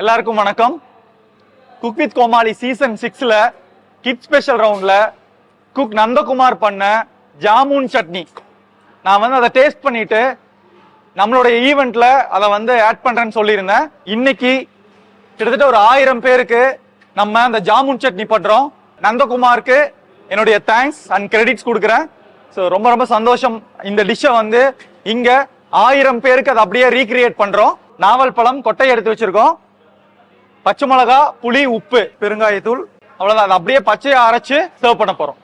எல்லாருக்கும் வணக்கம். Cook with Komali season 6ல கிட் ஸ்பெஷல் ரவுண்ட்ல குக் நந்தகுமார் பண்ண ஜாமுன் சட்னி நான் அதை டேஸ்ட் பண்ணிட்டு நம்மளுடைய ஈவெண்ட்ல அதை ஆட் பண்றேன்னு சொல்லியிருந்தேன். இன்னைக்கு கிட்டத்தட்ட ஒரு 1000 பேருக்கு நம்ம அந்த ஜாமுன் சட்னி பண்றோம். நந்தகுமாருக்கு என்னுடைய தேங்க்ஸ் அண்ட் கிரெடிட்ஸ் கொடுக்குறேன். ஸோ ரொம்ப ரொம்ப சந்தோஷம். இந்த டிஷ்ஷை இங்க 1000 பேருக்கு அதை அப்படியே ரீக்ரியேட் பண்றோம். நாவல் பழம் கொட்டை எடுத்து வச்சிருக்கோம், பச்சை மிளகா, புளி, உப்பு, பெருங்காயத்தூள், அவ்வளவுதான். அதை அப்படியே பச்சையா அரைச்சு சர்வ் பண்ண போறோம்.